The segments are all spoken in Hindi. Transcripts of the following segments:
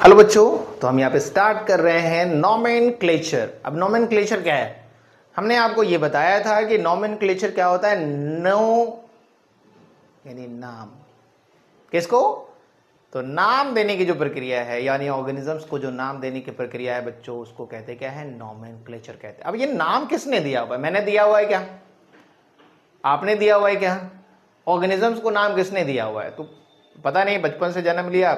हेलो बच्चों, तो हम यहाँ पे स्टार्ट कर रहे हैं नॉमेनक्लेचर। अब नॉमेनक्लेचर क्या है? हमने आपको ये बताया था कि नॉमेनक्लेचर क्या होता है। यानी नाम। किसको? तो नाम देने की जो प्रक्रिया है, यानी ऑर्गेनिजम्स को जो नाम देने की प्रक्रिया है बच्चों, उसको कहते क्या है? नॉमेनक्लेचर कहते हैं। अब ये नाम किसने दिया हुआ है? मैंने दिया हुआ है क्या? आपने दिया हुआ है क्या? ऑर्गेनिजम्स को नाम किसने दिया हुआ है? तो पता नहीं, बचपन से जन्म लिया,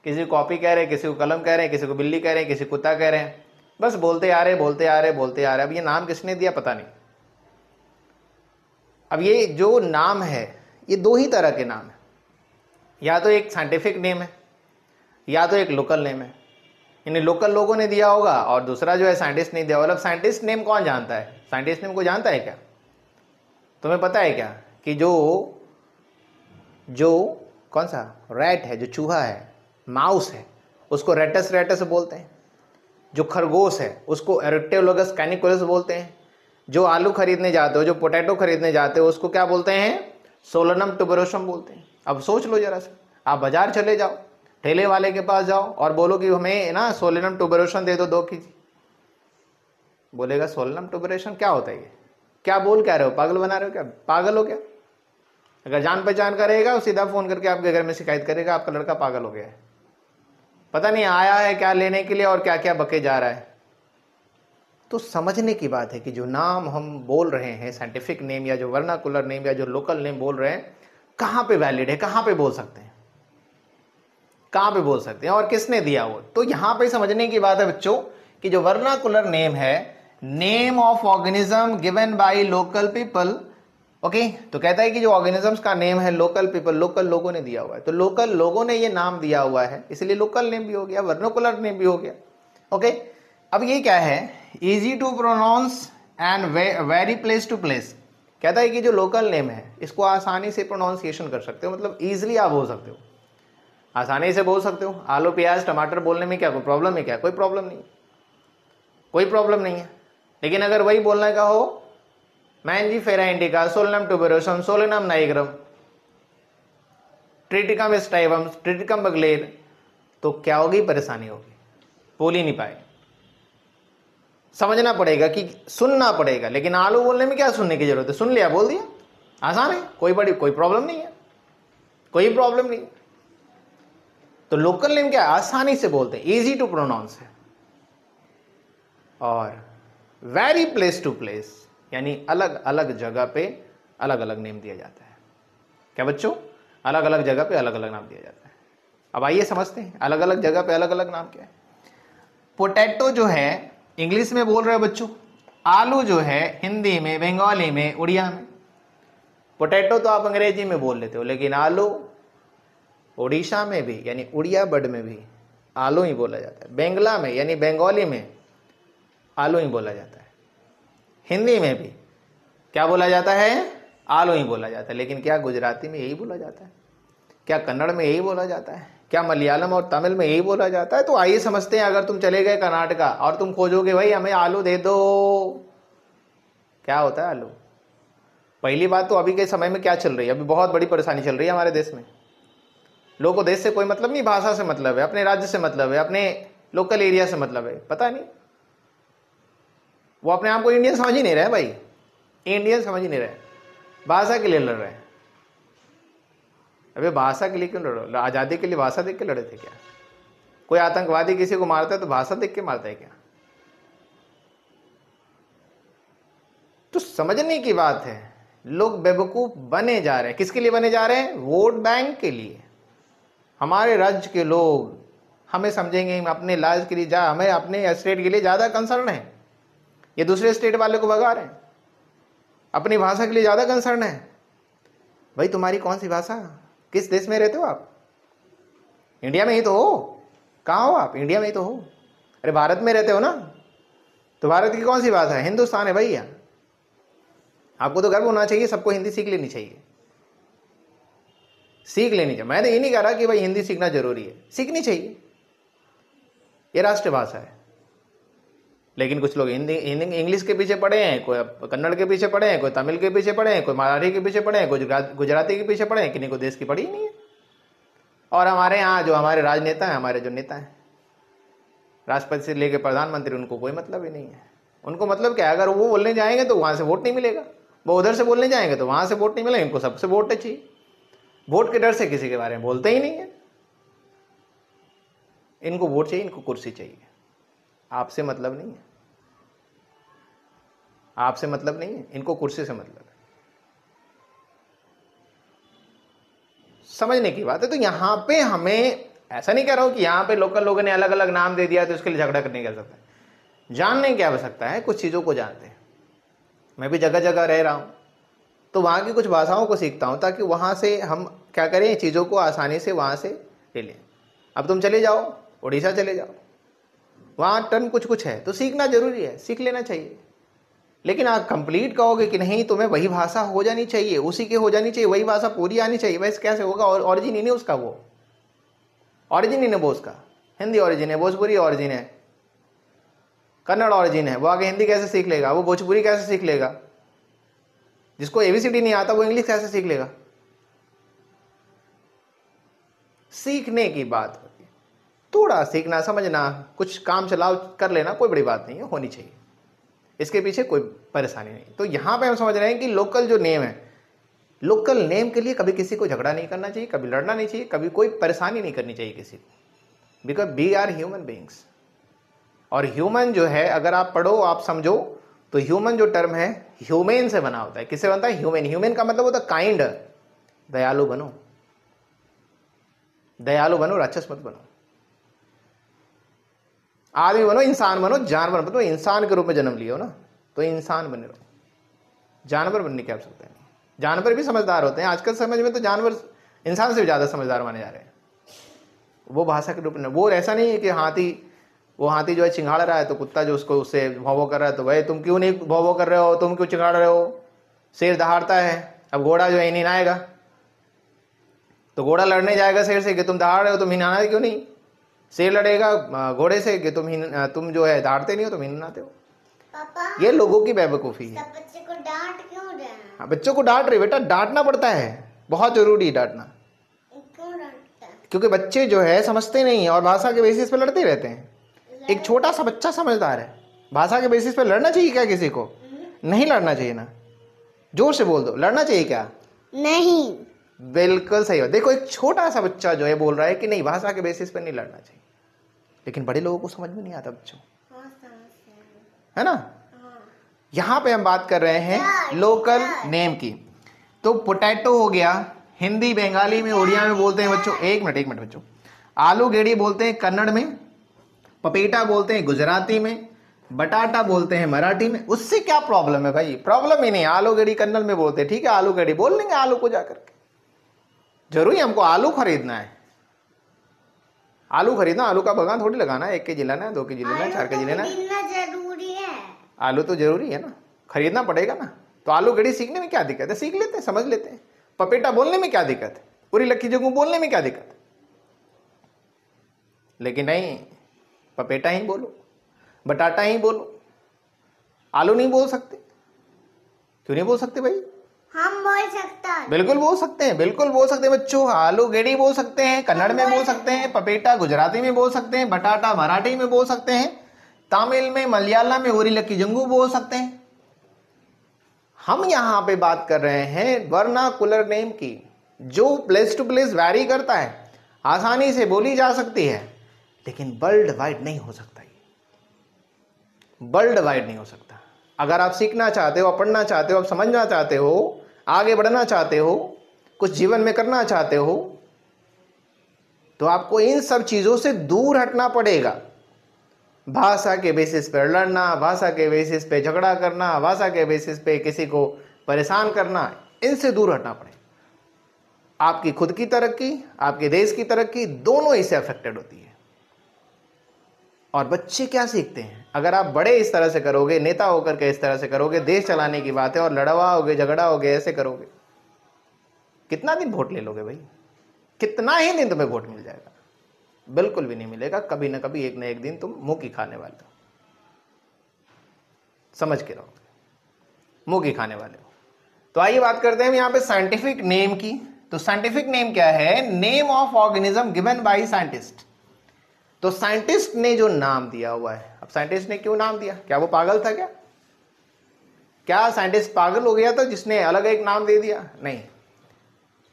किसी को कॉपी कह रहे हैं, किसी को कलम कह रहे हैं, किसी को बिल्ली कह रहे हैं, किसी को कुत्ता कह रहे हैं, बस बोलते आ रहे बोलते आ रहे बोलते आ रहे। अब ये नाम किसने दिया पता नहीं। अब ये जो नाम है, ये दो ही तरह के नाम है, या तो एक साइंटिफिक नेम है या तो एक लोकल नेम है। यानी लोकल लोगों ने दिया होगा और दूसरा जो है साइंटिस्ट ने दिया होगा। अब साइंटिस्ट नेम कौन जानता है? साइंटिस्ट नेम को जानता है क्या? तुम्हें पता है क्या कि जो कौन सा रैट है, जो चूहा है, माउस है, उसको रेटस रेटस बोलते हैं। जो खरगोश है उसको एरिक्टोलोगस कैनिकुलस बोलते हैं। जो आलू खरीदने जाते हो, जो पोटैटो खरीदने जाते हो, उसको क्या बोलते हैं? सोलनम टुबरोसम बोलते हैं। अब सोच लो जरा से, आप बाजार चले जाओ, ठेले वाले के पास जाओ और बोलो कि हमें ना सोलनम टुबरोसम दे दो 2 केजी। बोलेगा सोलनम टुबरोसम क्या होता है? ये क्या बोल क्या रहे हो? पागल बना रहे हो क्या? पागल हो क्या? अगर जान पहचान करेगा सीधा फोन करके आपके घर में शिकायत करेगा, आपका लड़का पागल हो गया है, पता नहीं आया है क्या लेने के लिए और क्या क्या बके जा रहा है। तो समझने की बात है कि जो नाम हम बोल रहे हैं, साइंटिफिक नेम या जो वर्नाकुलर नेम या जो लोकल नेम बोल रहे हैं, कहां पे वैलिड है, कहां पे बोल सकते हैं, कहां पे बोल सकते हैं और किसने दिया वो। तो यहां पे समझने की बात है बच्चों कि जो वर्नाकुलर नेम है, name of organism given by local people. Okay, तो कहता है कि जो ऑर्गेनिजम्स का नेम है लोकल पीपल, लोकल लोगों ने दिया हुआ है। तो लोकल लोगों ने ये नाम दिया हुआ है, इसलिए लोकल नेम भी हो गया, वर्नाकुलर नेम भी हो गया। ओके, अब ये क्या है? Easy to pronounce and vary place to place. कहता है कि जो लोकल नेम है इसको आसानी से प्रोनाउंसिएशन कर सकते हो, मतलब इजिली आप बोल सकते हो, आसानी से बोल सकते हो। आलू प्याज टमाटर बोलने में क्या कोई प्रॉब्लम है? क्या कोई प्रॉब्लम नहीं, कोई प्रॉब्लम नहीं है। लेकिन अगर वही बोलने का हो Mangifera indica, Solanum tuberosum, Solanum nigrum, Triticum aestivum, Triticum vulgare, तो क्या होगी? परेशानी होगी, बोल ही नहीं पाए। समझना पड़ेगा कि सुनना पड़ेगा। लेकिन आलू बोलने में क्या सुनने की जरूरत है? सुन लिया, बोल दिया, आसान है, कोई प्रॉब्लम नहीं है, कोई प्रॉब्लम नहीं। तो लोकल नेम क्या? आसानी से बोलते हैं, इजी टू प्रोनाउंस है। और वेरी प्लेस टू प्लेस, यानी अलग अलग जगह पे अलग अलग नेम दिया जाता है। क्या बच्चों? अलग अलग जगह पे अलग अलग नाम दिया जाता है। अब आइए समझते हैं अलग अलग जगह पे अलग अलग नाम क्या है। पोटैटो जो है इंग्लिश में बोल रहे हैं बच्चों, आलू जो है हिंदी में, बंगाली में, उड़िया में। पोटैटो तो आप अंग्रेजी में बोल लेते हो, लेकिन आलू उड़ीसा में भी यानी उड़िया बर्ड में भी आलू ही बोला जाता है। बंगला में यानी बंगाली में आलू ही बोला जाता है। हिंदी में भी क्या बोला जाता है? आलू ही बोला जाता है। लेकिन क्या गुजराती में यही बोला जाता है? क्या कन्नड़ में यही बोला जाता है? क्या मलयालम और तमिल में यही बोला जाता है? तो आइए समझते हैं। अगर तुम चले गए कर्नाटका और तुम खोजोगे भाई हमें आलू दे दो, क्या होता है आलू? पहली बात तो अभी के समय में क्या चल रही है, अभी बहुत बड़ी परेशानी चल रही है हमारे देश में। लोगों को देश से कोई मतलब नहीं, भाषा से मतलब है, अपने राज्य से मतलब है, अपने लोकल एरिया से मतलब है। पता नहीं, वो अपने आप को इंडियन समझ ही नहीं रहे भाई, इंडियन समझ ही नहीं रहे, भाषा के लिए लड़ रहे हैं। अबे भाषा के लिए क्यों लड़ो? आज़ादी के लिए भाषा देख के लड़े थे क्या? कोई आतंकवादी किसी को मारता है तो भाषा देख के मारता है क्या? तो समझने की बात है, लोग बेवकूफ बने जा रहे हैं। किसके लिए बने जा रहे हैं? वोट बैंक के लिए। हमारे राज्य के लोग हमें समझेंगे, हम अपने लाज के लिए हमें अपने स्टेट के लिए ज़्यादा कंसर्न है, ये दूसरे स्टेट वाले को भगा रहे हैं। अपनी भाषा के लिए ज़्यादा कंसर्न है। भाई तुम्हारी कौन सी भाषा? किस देश में रहते हो आप? इंडिया में ही तो हो। कहाँ हो आप? इंडिया में ही तो हो। अरे भारत में रहते हो ना, तो भारत की कौन सी भाषा है? हिंदुस्तान है भैया। आपको तो गर्व होना चाहिए, सबको हिंदी सीख लेनी चाहिए, सीख लेनी चाहिए। मैं तो ये नहीं कह रहा कि भाई हिंदी सीखना जरूरी है, सीखनी चाहिए, ये राष्ट्रीय भाषा है। लेकिन कुछ लोग हिंदी इंग्लिश के पीछे पड़े हैं, कोई कन्नड़ के पीछे पड़े हैं, कोई तमिल के पीछे पड़े हैं, कोई मराठी के पीछे पड़े हैं, कोई गुजराती के पीछे पड़े हैं, किन्हीं को देश की पड़ी ही नहीं है। और हमारे यहाँ जो हमारे राजनेता हैं, हमारे जो नेता हैं, राष्ट्रपति से लेकर प्रधानमंत्री, उनको कोई मतलब ही नहीं है। उनको मतलब क्या है, अगर वो बोलने जाएंगे तो वहाँ से वोट नहीं मिलेगा, वो उधर से बोलने जाएंगे तो वहाँ से वोट नहीं मिलेगा। इनको सबसे वोट चाहिए, वोट के डर से किसी के बारे में बोलते ही नहीं है। इनको वोट चाहिए, इनको कुर्सी चाहिए, आपसे मतलब नहीं है, आपसे मतलब नहीं है, इनको कुर्सी से मतलब है। समझने की बात है। तो यहाँ पे हमें, ऐसा नहीं कह रहा हूं कि यहाँ पे लोकल लोगों ने अलग अलग नाम दे दिया तो इसके लिए झगड़ा नहीं कर सकता। जानने की आवश्यकता है, कुछ चीज़ों को जानते हैं। मैं भी जगह जगह रह रहा हूँ तो वहाँ की कुछ भाषाओं को सीखता हूँ ताकि वहाँ से हम क्या करें, चीज़ों को आसानी से वहाँ से ले लें। अब तुम चले जाओ उड़ीसा, चले जाओ, वहाँ टर्म कुछ कुछ है तो सीखना जरूरी है, सीख लेना चाहिए। लेकिन आप कंप्लीट कहोगे कि नहीं तुम्हें वही भाषा हो जानी चाहिए, उसी के हो जानी चाहिए, वही भाषा पूरी आनी चाहिए, वैसे कैसे होगा? और ऑरिजिन ही नहीं उसका, वो ऑरिजिन ही नहीं वो उसका। हिंदी ऑरिजिन है, भोजपुरी ऑरिजिन है, कन्नड़ ऑरिजिन है, वो आगे हिंदी कैसे सीख लेगा? वो भोजपुरी कैसे सीख लेगा? जिसको एबीसीडी नहीं आता वो इंग्लिश कैसे सीख लेगा? सीखने की बात होती है, थोड़ा सीखना, समझना, कुछ काम चलाओ कर लेना, कोई बड़ी बात नहीं है, होनी चाहिए, इसके पीछे कोई परेशानी नहीं। तो यहां पे हम समझ रहे हैं कि लोकल जो नेम है, लोकल नेम के लिए कभी किसी को झगड़ा नहीं करना चाहिए, कभी लड़ना नहीं चाहिए, कभी कोई परेशानी नहीं करनी चाहिए किसी को, because we are human beings. और ह्यूमन जो है, अगर आप पढ़ो, आप समझो, तो ह्यूमन जो टर्म है ह्यूमेन से बना होता है। किससे बनता है? ह्यूमन। ह्यूमन का मतलब होता है काइंड, दयालु बनो, दयालु बनो, राक्षस मत बनो, आदमी बनो, इंसान बनो, जानवर बनो। इंसान के रूप में जन्म लियो ना, तो इंसान बने रहो, जानवर बनने की आवश्यकता नहीं। जानवर भी समझदार होते हैं, आजकल समझ में तो जानवर इंसान से भी ज्यादा समझदार माने जा रहे हैं। वो भाषा के रूप में, वो ऐसा नहीं है कि हाथी, वो हाथी जो है चिंगाड़ रहा है तो कुत्ता जो उसको उससे भौं कर रहा है तो भाई तुम क्यों नहीं भौं कर रहे हो, तुम क्यों चिंगाड़ रहे हो? शेर दहाड़ता है, अब घोड़ा जो है नहीं आएगा तो घोड़ा लड़ने जाएगा शेर से कि तुम दहाड़ रहे हो, तुम हिनाना क्यों नहीं? शेर लड़ेगा घोड़े से कि तुम जो है दहाड़ते नहीं हो, तुम हिनाते हो। पापा, ये लोगों की बेवकूफ़ी है। बच्चे को डांट क्यों रहे हैं? हाँ, बच्चों को डांट रहे, बेटा डांटना पड़ता है, बहुत जरूरी डांटना। क्यों डांटता है? क्योंकि बच्चे जो है समझते नहीं है और भाषा के बेसिस पे लड़ते रहते हैं। एक छोटा सा बच्चा समझदार है, भाषा के बेसिस पे लड़ना चाहिए क्या किसी को? नहीं लड़ना चाहिए ना। जोर से बोल दो, लड़ना चाहिए क्या? नहीं। बिल्कुल सही बात। देखो एक छोटा सा बच्चा जो है बोल रहा है कि नहीं, भाषा के बेसिस पे नहीं लड़ना चाहिए, लेकिन बड़े लोगों को समझ में नहीं आता बच्चों, है ना? यहां पे हम बात कर रहे हैं लोकल नेम की। तो पोटैटो हो गया, हिंदी बंगाली में उड़िया में बोलते हैं बच्चों, एक मिनट बच्चों। आलू गेड़ी बोलते हैं कन्नड़ में, पपीता बोलते हैं गुजराती में, बटाटा बोलते हैं मराठी में। उससे क्या प्रॉब्लम है भाई? प्रॉब्लम ही नहीं, आलू गेड़ी कन्नड़ में बोलते हैं, ठीक है, आलू गेड़ी बोल लेंगे आलू को जाकर के। जरूरी हमको आलू खरीदना है, आलू खरीदना, आलू का बगान थोड़ी लगाना है, 1 केजी लेना है, 2 केजी लेना है, 4 केजी लेना है। जरूरी है, आलू तो जरूरी है ना, खरीदना पड़ेगा ना। तो आलू गड़ी सीखने में क्या दिक्कत है? सीख लेते हैं, समझ लेते हैं। पपेटा बोलने में क्या दिक्कत है? पूरी लक्की जगू बोलने में क्या दिक्कत है? लेकिन नहीं, पपेटा ही बोलो, बटाटा ही बोलो, आलू नहीं बोल सकते। क्यों नहीं बोल सकते भाई? हम बोल सकते हैं, बिल्कुल बोल सकते हैं, बिल्कुल बोल सकते हैं बच्चों। आलू गेड़ी बोल सकते हैं, कन्नड़ में बोल सकते हैं, पपेटा गुजराती में बोल सकते हैं, बटाटा मराठी में बोल सकते हैं, तमिल में, मलयालम में ओरी लक्की जंगू बोल सकते हैं। हम यहां पे बात कर रहे हैं वर्नाकुलर नेम की, जो प्लेस टू प्लेस वैरी करता है, आसानी से बोली जा सकती है, लेकिन वर्ल्ड वाइड नहीं हो सकता। वर्ल्ड वाइड नहीं हो सकता। अगर आप सीखना चाहते हो, पढ़ना चाहते हो, आप समझना चाहते हो, आगे बढ़ना चाहते हो, कुछ जीवन में करना चाहते हो, तो आपको इन सब चीजों से दूर हटना पड़ेगा। भाषा के बेसिस पर लड़ना, भाषा के बेसिस पे झगड़ा करना, भाषा के बेसिस पे किसी को परेशान करना, इनसे दूर हटना पड़ेगा। आपकी खुद की तरक्की, आपके देश की तरक्की, दोनों इससे अफेक्टेड होती है। और बच्चे क्या सीखते हैं? अगर आप बड़े इस तरह से करोगे, नेता होकर के इस तरह से करोगे, देश चलाने की बात है, और लड़वाओगे, झगड़ाओगे, ऐसे करोगे, कितना दिन वोट ले लोगे भाई? कितना ही दिन तुम्हें वोट मिल जाएगा? बिल्कुल भी नहीं मिलेगा। कभी ना कभी, एक ना एक दिन तुम मुंह की खाने वाले हो, समझ के रहो, मुंह की खाने वाले हो। तो आइए बात करते हैं यहाँ पे साइंटिफिक नेम की। तो साइंटिफिक नेम क्या है? Name of organism given by scientist. तो साइंटिस्ट ने जो नाम दिया हुआ है, अब साइंटिस्ट ने क्यों नाम दिया? क्या वो पागल था क्या? क्या साइंटिस्ट पागल हो गया था जिसने अलग एक नाम दे दिया? नहीं।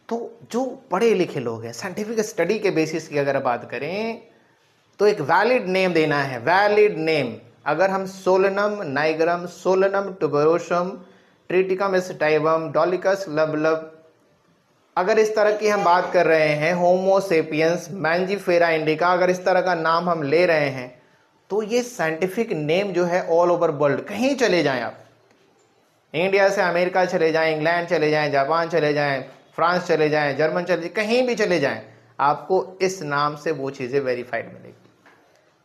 तो जो पढ़े लिखे लोग हैं, साइंटिफिक स्टडी के बेसिस की अगर बात करें तो एक वैलिड नेम देना है, वैलिड नेम। अगर हम Solanum nigrum, Solanum tuberosum, Triticum aestivum, Dolichos lablab, अगर इस तरह की हम बात कर रहे हैं, होमोसेपियंस, मैंजीफेरा इंडिका, अगर इस तरह का नाम हम ले रहे हैं तो ये साइंटिफिक नेम जो है ऑल ओवर वर्ल्ड, कहीं चले जाएं आप, इंडिया से अमेरिका चले जाएं, इंग्लैंड चले जाएं, जापान चले जाएं, फ्रांस चले जाएं, जर्मन चले जाएं, कहीं भी चले जाएं, आपको इस नाम से वो चीज़ें वेरीफाइड मिलेगी।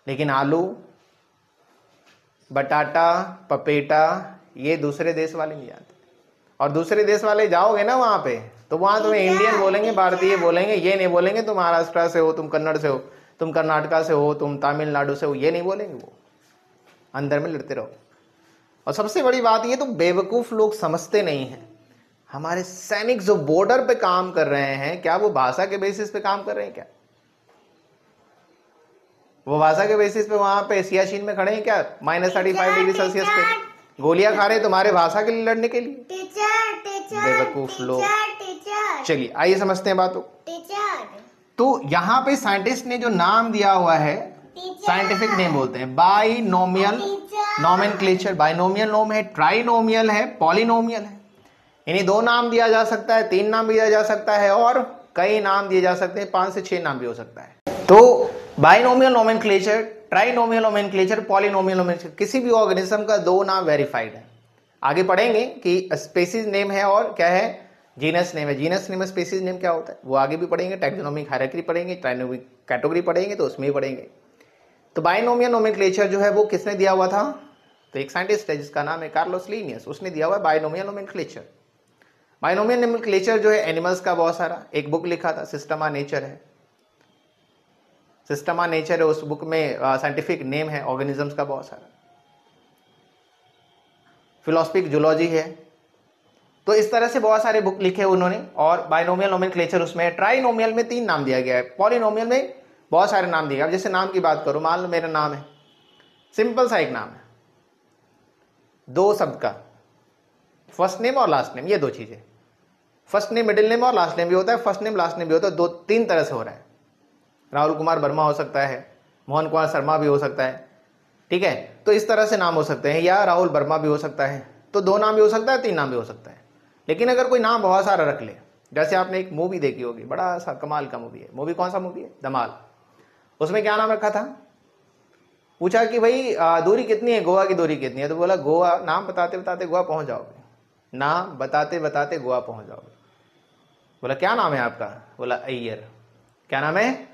लेकिन आलू, बटाटा, पपेटा, ये दूसरे देश वाले नहीं जानते। और दूसरे देश वाले जाओगे ना वहाँ पे, तो वहाँ तुम्हें इंडियन बोलेंगे, भारतीय बोलेंगे, ये नहीं बोलेंगे तुम महाराष्ट्र से हो, तुम कन्नड़ से हो, तुम कर्नाटका से हो, तुम तमिलनाडु से हो, ये नहीं बोलेंगे। वो अंदर में लड़ते रहो। और सबसे बड़ी बात ये, तो बेवकूफ़ लोग समझते नहीं हैं, हमारे सैनिक जो बॉर्डर पे काम कर रहे हैं, क्या वो भाषा के बेसिस पे काम कर रहे हैं? क्या वो भाषा के बेसिस पे वहां पे सियाचिन में खड़े हैं क्या, -35 डिग्री सेल्सियस पे गोलियां खा रहे हैं तुम्हारे भाषा के लिए लड़ने के लिए? बेवकूफ लोग। चलिए आइए समझते हैं बातों। तो यहाँ पे साइंटिस्ट ने जो नाम दिया हुआ है, साइंटिफिक नेम बोलते हैं बाइनोमियल नोमेनक्लेचर। बाइनोमियल नोम है, ट्राइनोमियल है, पॉलिनोमियल है। इन्हीं 2 नाम दिया जा सकता है, 3 नाम भी दिया जा सकता है, और कई नाम दिए जा सकते हैं, 5 से 6 नाम भी हो सकता है। तो binomial nomenclature, trinomial nomenclature, polynomial nomenclature, किसी भी ऑर्गेनिज्म का 2 नाम वेरीफाइड है। आगे पढ़ेंगे कि स्पीसीज नेम है और क्या है, जीनस नेम है। जीनस नेम, स्पीसीज नेम क्या होता है वो आगे भी पढ़ेंगे। टैक्सोनॉमिक हायरार्की पढ़ेंगे, ट्राइनोमिक कैटेगरी पढ़ेंगे, तो उसमें भी पढ़ेंगे। तो बाइनोमियल नोमेनक्लेचर जो है वो किसने दिया हुआ था? तो एक साइंटिस्ट है जिसका नाम है कार्लोस लीनियस, उसने दिया हुआ है बाइनोमियल नोमेनक्लेचर। बाइनोमियल नोमेनक्लेचर जो है एनिमल्स का बहुत सारा, एक बुक लिखा था, सिस्टमा नेचर है। सिस्टमा नेचर है, उस बुक में साइंटिफिक नेम है ऑर्गेनिजम्स का बहुत सारा। फिलोसफिक जूलॉजी है। तो इस तरह से बहुत सारे बुक लिखे उन्होंने, और बाइनोमियल नोमेनक्लेचर उसमें है। ट्राइनोमियल में 3 नाम दिया गया है, पॉलिनोमियल में बहुत सारे नाम दिए गए। अब जैसे नाम की बात करो, मान लो मेरा नाम है, सिंपल सा एक नाम है, 2 शब्द का, फर्स्ट नेम और लास्ट नेम, ये 2 चीजें। फर्स्ट नेम मिडिल नेम और लास्ट नेम भी होता है, फर्स्ट नेम लास्ट नेम भी होता है, 2-3 तरह से हो रहा है। राहुल कुमार वर्मा हो सकता है, मोहन कुमार शर्मा भी हो सकता है, ठीक है। तो इस तरह से नाम हो सकते हैं, या राहुल वर्मा भी हो सकता है। तो 2 नाम भी हो सकता है, 3 नाम भी हो सकता है। लेकिन अगर कोई नाम बहुत सारा रख ले, जैसे आपने एक मूवी देखी होगी, बड़ा सा कमाल का मूवी है। मूवी कौन सा मूवी है? धमाल। उसमें क्या नाम रखा था? पूछा कि भाई दूरी कितनी है, गोवा की दूरी कितनी है? तो बोला गोवा, नाम बताते बताते गोवा पहुंच जाओगे, नाम बताते बताते गोवा पहुंच जाओगे। बोला क्या नाम है आपका? बोला अय्यर। क्या नाम है?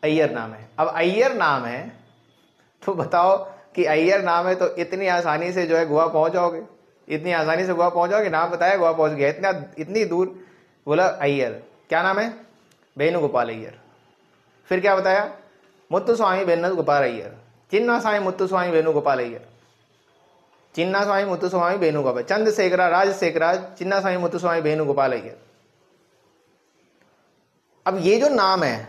अय्यर नाम है। अब अय्यर नाम है तो बताओ कि अय्यर नाम है तो इतनी आसानी से जो है गोवा पहुंच जाओगे? इतनी आसानी से गोवा पहुंच जाओगे? नाम बताया, गोवा पहुंच गया, इतनी दूर। बोला अय्यर। क्या नाम है? वेणुगोपाल अय्यर। फिर क्या बताया? मुत्तुस्वामी वेणुगोपाल अय्यर, चिन्नास्वामी मुत्तुस्वामी वेणुगोपाल अय्यर, चिन्नास्वामी मुत्तुस्वामी वेणुगोपाल, चंद्रशेखरा राजशेखरा चिन्नास्वामी मुत्तुस्वामी वेणुगोपाल अय्यर। अब ये जो नाम है,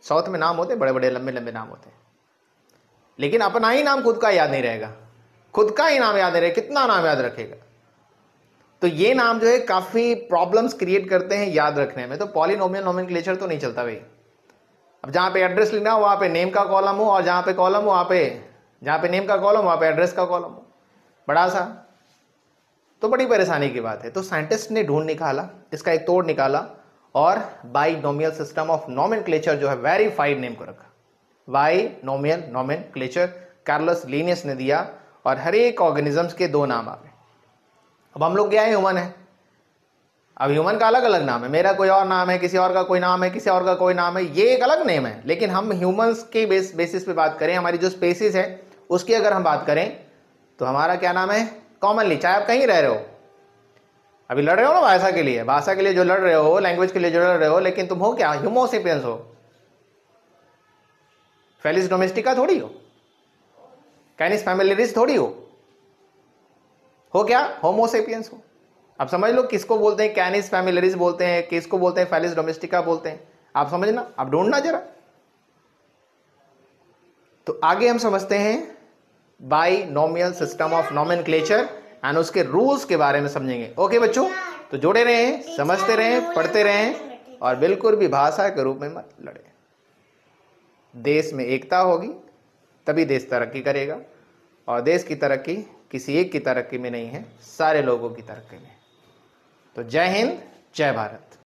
साउथ में नाम होते बड़े बड़े लंबे लंबे नाम होते हैं, लेकिन अपना ही नाम खुद का याद नहीं रहेगा, खुद का ही नाम याद नहीं रहेगा, कितना नाम याद रखेगा? तो ये नाम जो है काफी प्रॉब्लम्स क्रिएट करते हैं याद रखने में। तो पॉलिनोमियल नोमेनक्लेचर तो नहीं चलता भाई। अब जहां पे एड्रेस लिखना हो वहां पे नेम का कॉलम हो, और जहां पे कॉलम हो वहां पे, जहां पे नेम का कॉलम वहां पे एड्रेस का कॉलम हो, बड़ा सा, तो बड़ी परेशानी की बात है। तो साइंटिस्ट ने ढूंढ निकाला, इसका एक तोड़ निकाला, और बाइनोमियल सिस्टम ऑफ नोमेनक्लेचर जो है वेरीफाइड नेम को रखा। बाइनोमियल नोमेनक्लेचर कार्लोस लीनियस ने दिया, और हर एक ऑर्गेनिजम्स के 2 नाम आ गए। अब हम लोग क्या है, ह्यूमन है। अब ह्यूमन का अलग अलग नाम है, मेरा कोई और नाम है, किसी और का कोई नाम है, किसी और का कोई नाम है, ये एक अलग नेम है। लेकिन हम ह्यूमंस के बेसिस पे बात करें, हमारी जो स्पेसीज है उसकी अगर हम बात करें, तो हमारा क्या नाम है कॉमनली, चाहे आप कहीं रह रहे हो, अभी लड़ रहे हो ना भाषा के लिए, भाषा के लिए जो लड़ रहे हो, लैंग्वेज के लिए जो लड़ रहे हो, लेकिन तुम हो क्या? ह्यूमोसेपियंस हो, फेलिस डोमेस्टिका थोड़ी हो, कैनिस फैमिलियरिस थोड़ी हो क्या? होमोसेपियंस हो। अब समझ लो किसको बोलते हैं कैनिस फैमिलियरिस बोलते हैं, किसको बोलते हैं फेलिस डोमेस्टिका बोलते हैं, आप समझना, आप ढूंढना जरा। तो आगे हम समझते हैं binomial system of nomenclature and उसके रूल्स के बारे में समझेंगे। ओके बच्चों, तो जुड़े रहें, समझते रहें, पढ़ते रहें और बिल्कुल भी भाषा के रूप में मत लड़े। देश में एकता होगी तभी देश तरक्की करेगा, और देश की तरक्की किसी एक की तरक्की में नहीं है, सारे लोगों की तरक्की में। तो जय हिंद, जय भारत।